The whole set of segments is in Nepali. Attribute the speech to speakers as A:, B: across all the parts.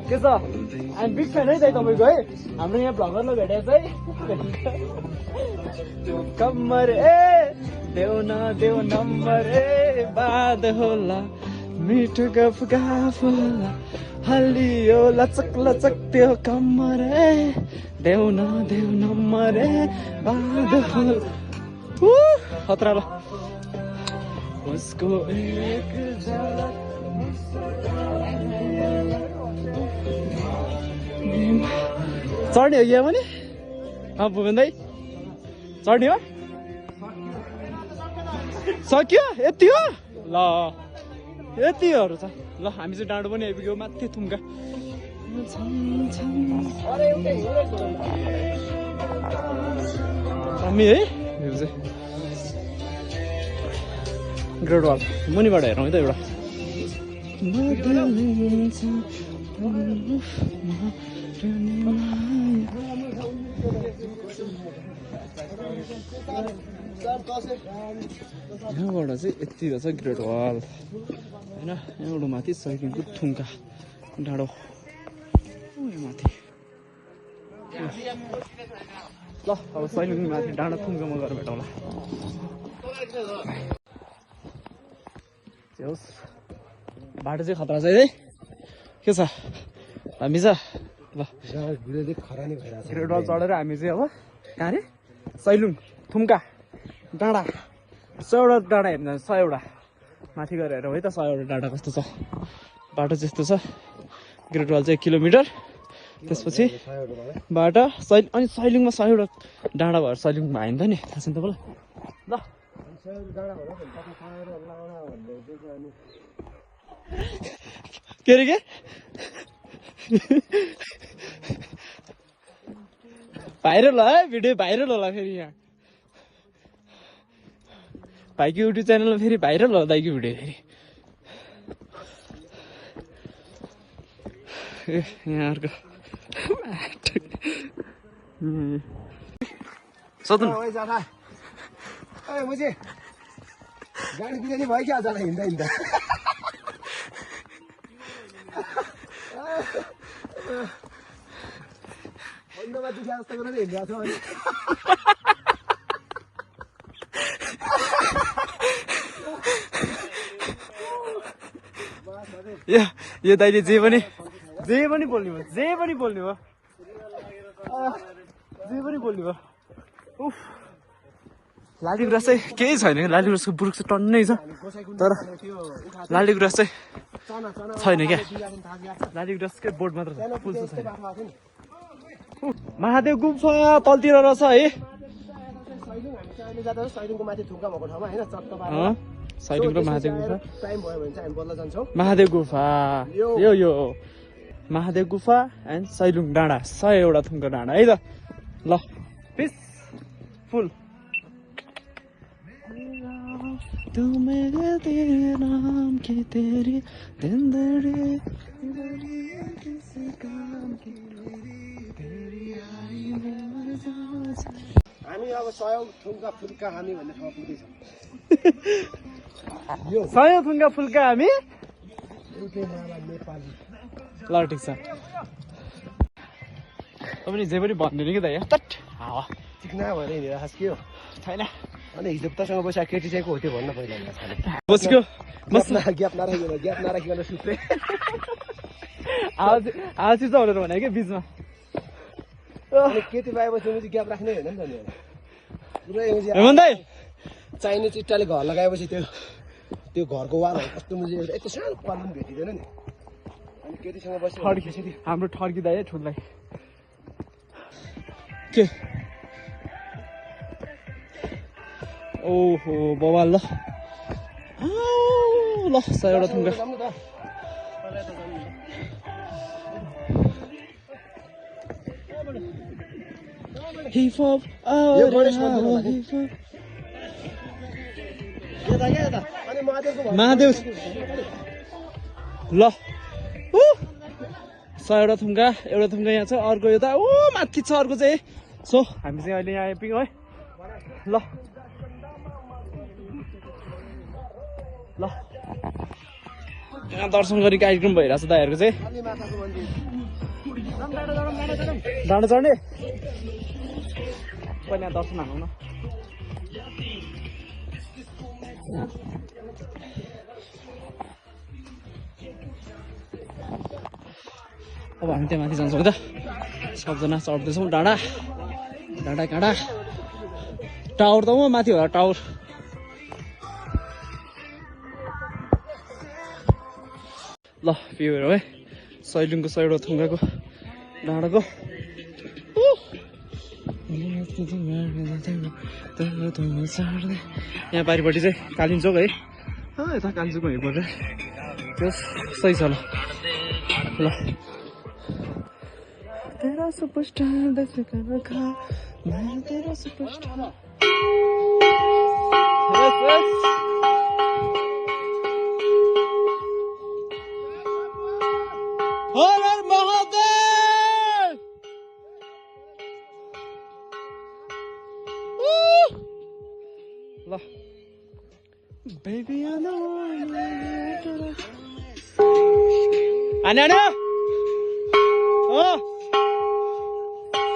A: के छ हामी बिग फ्यान है तपाईँको है हाम्रो यहाँ भ्लगरमा भेटेको है कम्मर ए देऊ न नम्बर ए बाद होला मिठो गफ गफ होला हल्लियो लचक लचक त्यो कम्मर ए देऊ न नम्बर ए बाद होला खतरा ल उसको एक झलक चढ्ने हो यहाँ पनि भुवन दाइ चढ्ने हो सक्यो यति हो ल यतिहरू छ ल हामी चाहिँ डाँडो पनि आइपुग्यो माथि थुम्का हामी है यो चाहिँ ग्रेट वाल मुनिबाट हेरौँ है त एउटा यहाँबाट चाहिँ यति रहेछ ग्रेट वाल होइन यहाँबाट माथि सैकिङको थुम्का डाँडो माथि ल अब सैलिङ माथि डाँडो थुम्कामा गएर भेटौँला बाटो चाहिँ खतरा छ है के छ हामी छ ल ग्रेट वाल चढेर हामी चाहिँ अब कहाँ अरे सैलुङ थुम्का डाँडा 100वटा डाँडा हेर्नु 100वटा माथि गएर हेरौँ है त 100वटा डाँडा कस्तो छ बाटो चाहिँ यस्तो छ ग्रेट वाल चाहिँ 1 किलोमिटर त्यसपछि बाटो अनि सैलुङमा 100वटा डाँडा भएर सैलुङमा आयो नि त नि थाहा छ नि तपाईँलाई ल के अरे के भाइरल है भिडियो भाइरल होला फेरि यहाँ भाइको युट्युब च्यानलमा फेरि भाइरल होला दाइको भिडियो फेरि ए यहाँ अर्को सोध्नु
B: गाडी बिरानी भयो क्या जाला हिँड्दा हिँड्दा अन्डमा दुख्या जस्तो गरेर हिँडिरहेको छ
A: अनि यो दाइले जे पनि बोल्ने भयो जे पनि बोल्ने भयो उफ लालीगुराँस चाहिँ केही छैन क्या लालीगुराँसको वृक्ष टन्नै छ तर लालीगुराँस चाहिँ छैन क्या लालीगुराँसकै बोर्ड मात्र छ फुल छ छैन महादेव गुम्फा तलतिर रहेछ है सैलुङ र महादेव गुम्फा महादेव गुफा यो महादेव गुफा एन्ड सैलुङ डाँडा 100वटा थुम्का डाँडा है त ल पिस फुल तू मेरे तेरे नाम की तेरी जिंदड़ी किसी काम की तेरी आई मर जा
B: हामी अब 100 थुम्का फुल्का हामी भन्ने ठाउँमा पुग्दैछौँ
A: यो 100 थुम्का फुल्का हामी
B: एउटै माला नेपाली
A: ल ठिक छ तपाईले जे पनि भन्नु नि कि त यहाँ तट हावा
B: चिक्ना भएर हिँडेर खास के हो
A: छैन
B: अनि हिजो तसँग बसेको केटी चाहिँ को हो त्यो भन्न पहिला
A: बस्यो
B: ग्याप नराखिकन सुत्रे
A: आवाज चाहिँ भनेर भने कि बिचमा
B: अनि केटी पाएपछि चाहिँ ग्याप राख्नै होइन नि त पुरै
A: हेमन्त दाइ
B: चाहिने चिट्टाले घर लगाएपछि त्यो घरको वालहरू कस्तो मुझे यस्तो सानो पालन भेटिँदैन नि अनि केटीसँग बस्यो
A: ठड्की हाम्रो ठड्किँदा है ठुल्लाई के ओहो बवाल ल 100वटा थुम्का हिपहप महादेव ल 100वटा थुम्का एउटा थुम्का यहाँ छ अर्को यता ओ माथि छ अर्को चाहिँ सो हामी चाहिँ अहिले यहाँ आइपुग्यौँ है ल यहाँ दर्शन गरी कार्यक्रम भइरहेछ दाइहरूको चाहिँ
B: अलि माथाको मन्दिर
A: डाँडो चढ्ने पहिला यहाँ दर्शन हालौँ न अब हामी त्यहाँ माथि जान्छौँ त सबजना चढ्दैछौँ डाँडा डाँडा काँडा टावर त म माथि होला टावर ल भ्यूहरू है सैलुङको सैडो थुङ्गाको डाँडाको यहाँ पारिपट्टि चाहिँ कालिम्चोक है यता कालिम्चोक हुनुपर्छ त्यो सही छ ल तेरा सुपरस्टार देखेका रखा मैं तेरा सुपरस्टार हर हर महादेव ल बेबी I know आने आने हो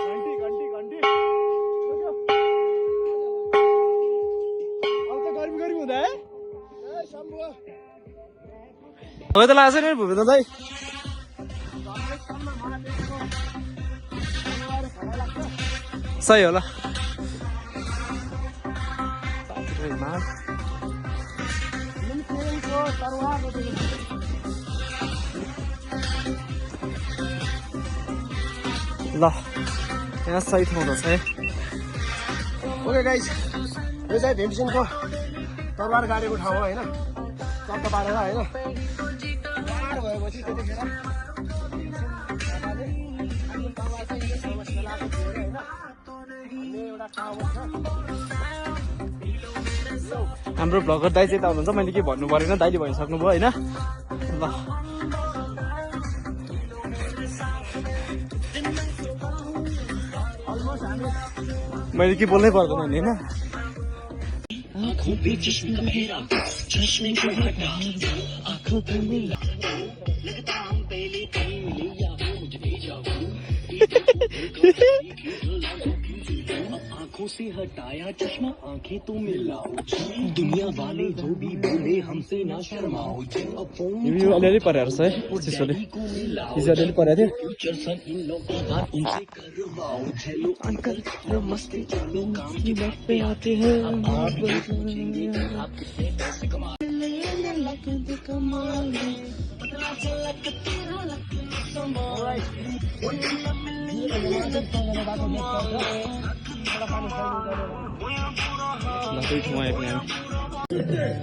A: घन्टी घन्टी घन्टी अब त गर्मी गर्मी हुँदा है हो त लाग्छ नि भुपेन्द्र दाइ सही होला ल यहाँ सही ठाउँ रहेछ है
B: ओके गाइस यो चाहिँ भीमसेनको तरबार गाडेको ठाउँ हो होइन चट्ट पारेर होइन टाढो भएपछि त्यतिखेर
A: हाम्रो भ्लगर दाइ चाहिँ त हुनुहुन्छ मैले के भन्नु परेन दाइले भनिसक्नुभयो होइन ल मैले के बोल्नै पर्दैन नि होइन
C: आंखों से हटाया चश्मा आंखें तो मिलाओ दुनिया वाले जो भी बोले हमसे ना शर्माओ
A: यो अलिअलि परेको रहेछ है चिसोले हिजो अलिअलि परेको थियो
C: अंकल मस्ती चलो काम की बात पे आते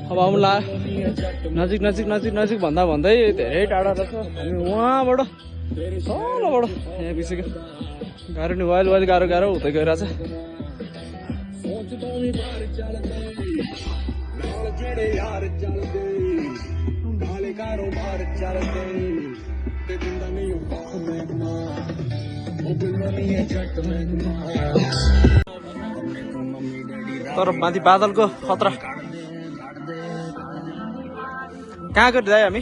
A: अब आउँला नजिक नजिक नजिक नजिक भन्दा भन्दै धेरै टाढा रहेछ हामी उहाँबाट तलबाट यहाँ पिछेको गाह्रो नि वाइल वाइल गाह्रो गाह्रो हुँदै गइरहेछ तर माथि बादलको खतरा कहाँ गयो दाइ हामी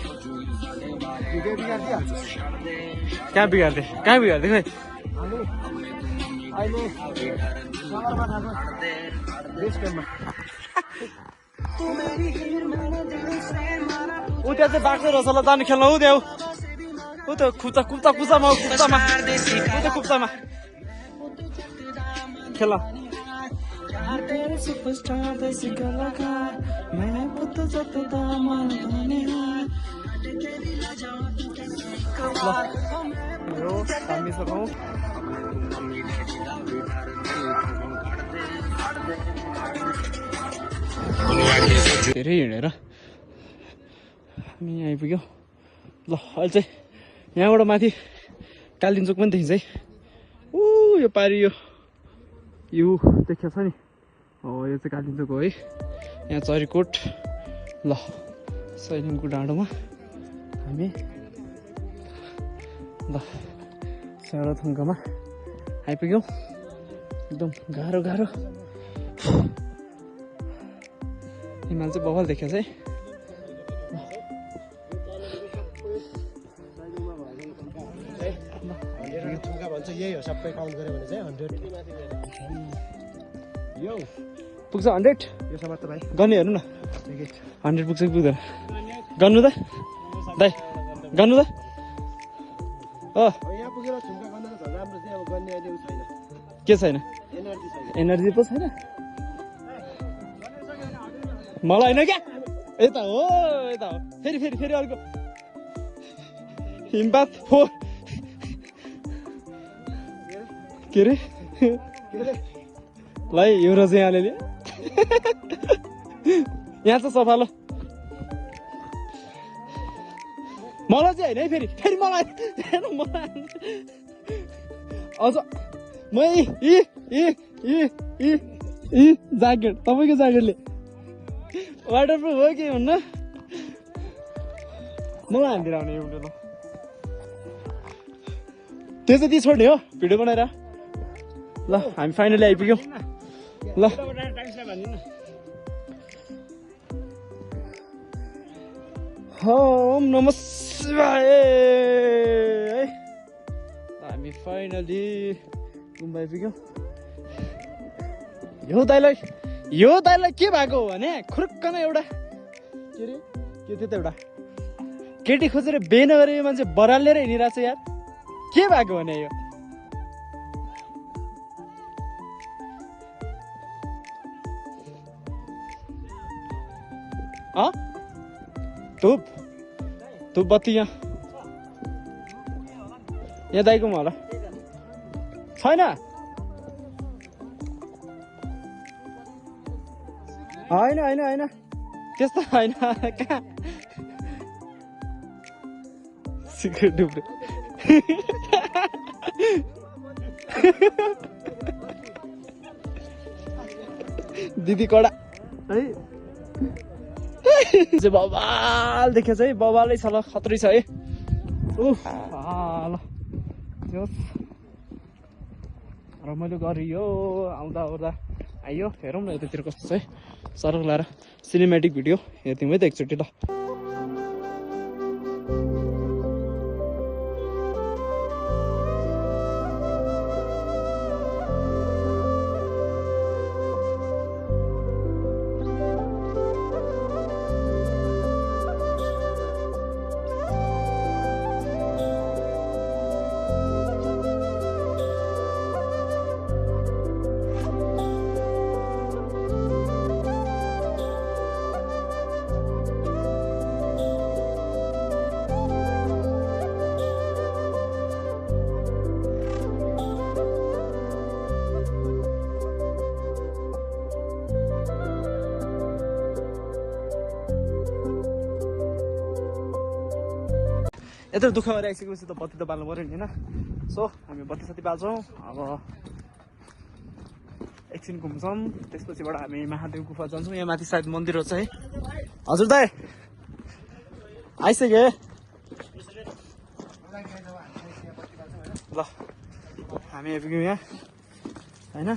A: कहाँ बिगार्दै खै ऊ त्यहाँ चाहिँ बाक्सै रहेछ ल जानु खेल्नु हौ त्यहाँ ऊ त्यो कुप्चामा खेल धेरै हिँडेर हामी यहाँ आइपुग्यौँ ल अहिले चाहिँ यहाँबाट माथि कालिम्चोक पनि देखिन्छ है ऊ यो पारि यो देखिएको छ नि हो यो चाहिँ कालिम्चोक हो है यहाँ चरीकोट ल सैलुङको डाँडोमा हामी ल सडथुङ्गामा आइपुग्यौँ एकदम गाह्रो गाह्रो हिमाल चाहिँ बवाल देखेको छ है
B: चाहिँ यही हो सबै काउन्ट गऱ्यो भने चाहिँ 100 यो
A: पुग्छ 100
B: यो समर्थ भाइ
A: गर्ने हेर्नु न 100 पुग्छ कि पुग्दैन गर्नु त दाइ गर्नु त
B: यहाँ पुगेर झुम्का गर्न त झन् राम्रो चाहिँ अब गर्ने अहिले उ छैन
A: के छैन
B: एनर्जी छैन
A: एनर्जी पो छैन मलाई होइन क्या यता हो फेरि फेरि फेरि अर्को हिमपात हो के अरे ल यो चाहिँ अलिअलि यहाँ चाहिँ सफा ल मलाई चाहिँ होइन है फेरि फेरि मलाई अझ मै ज्याकेट तपाईँको ज्याकेटले वाटर प्रुफ हो के हुन्न मलाई हान्दिएर आउने एउटा ल त्यो चाहिँ ती छोड्ने हो भिडियो बनाएर ल हामी फाइनली आइपुग्यौँ ल ओम नमः शिवाय हामी फाइनली गुम्बा आइपुग्यौँ यो दाइलाई के भएको हो भने खुर्कन एउटा के अरे के थियो त एउटा केटी खोजेर बे नगरे मान्छे बरालेर हिँडिरहेको छ यार के भएको भने यो धुप बत्ती यहाँ दाइकोमा होला छैन होइन त्यस्तो होइन कहाँ सिक्रेट डुब्रे दिदी कडा है बवाल देखेछ है बवालै छ ल खत्रै छ है ल रमाइलो गरियो आउँदा ओर्दा आइयो हेरौँ न यतातिर कस्तो छ है सरक लाएर सिनेमेटिक भिडियो हेरिदिउँ है त एकचोटि ल यत्रो दुःख गरेर आइसकेपछि त बत्ती त बाल्नु पऱ्यो नि होइन सो हामी बत्ती सत्ती बाल्छौँ अब एकछिन घुम्छौँ त्यसपछिबाट हामी महादेव गुफा जान्छौँ यहाँ माथि सायद मन्दिर छ है हजुर दाइ आइसक्यो ल हामी आइपुग्यौँ यहाँ होइन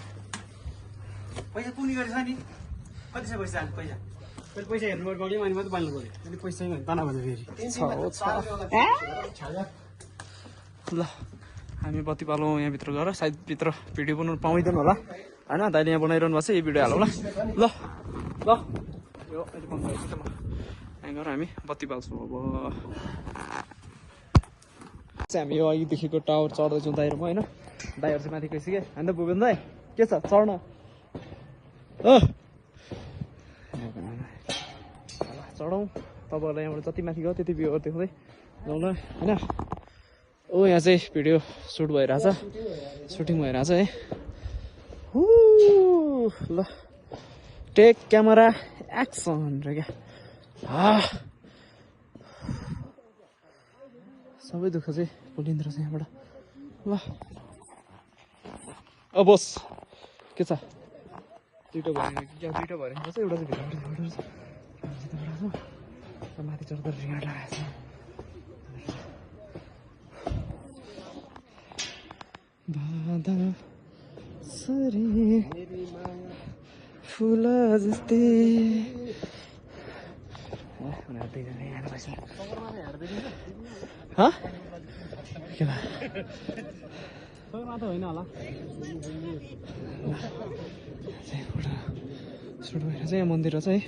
B: पैसा पुग्ने गरेछ नि कति छ पैसा पैसा पैसा हेर्नु पर्यो बढी अनि मात्रै बाल्नु पर्यो अनि पैसा छैन तना भन्छ फेरि
A: ल हामी बत्ती बालौँ यहाँभित्र गएर सायद भित्र भिडियो बनाउनु पाउँदैन होला होइन दाइले यहाँ बनाइरहनु भएको छ यही भिडियो हालौँ ल ल ल यो अहिले बन्द भएछ त ल यहाँ गएर हामी बत्ती बाल्छौँ अब चाहिँ हामी यो अघिदेखिको टावर चढ्दैछौँ दाइहरूमा होइन दाइहरू चाहिँ माथि गइसक्यो होइन त भुपेन दाइ के छ चढ्न हो चढौँ तपाईँहरूलाई यहाँबाट जति माथि गयो त्यति भ्यूहरू देख्दै जाउँ ल होइन ओ यहाँ चाहिँ भिडियो सुट भइरहेछ सुटिङ भइरहेछ है ल टेक क्यामेरा एक्सन र क्या सबै दुःख चाहिँ भुलिँदो रहेछ यहाँबाट ल बस के छ दुइटा भएर दुइटा भएर चाहिँ एउटा चाहिँ भिडियो माथि चढ्दा रिगाड लगाएको छ बाधा सरी फुल जस्तै त होइन होला सुट भएर चाहिँ यहाँ मन्दिर छ है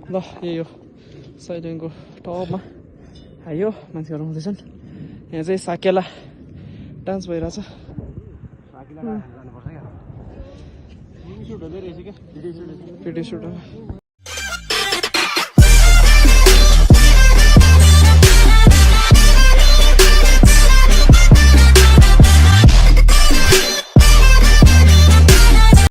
A: ल यही हो सैलुङको टपमा आयो मान्छेहरू आउँदैछन् यहाँ चाहिँ साकेला डान्स भइरहेछ भिडियो सुट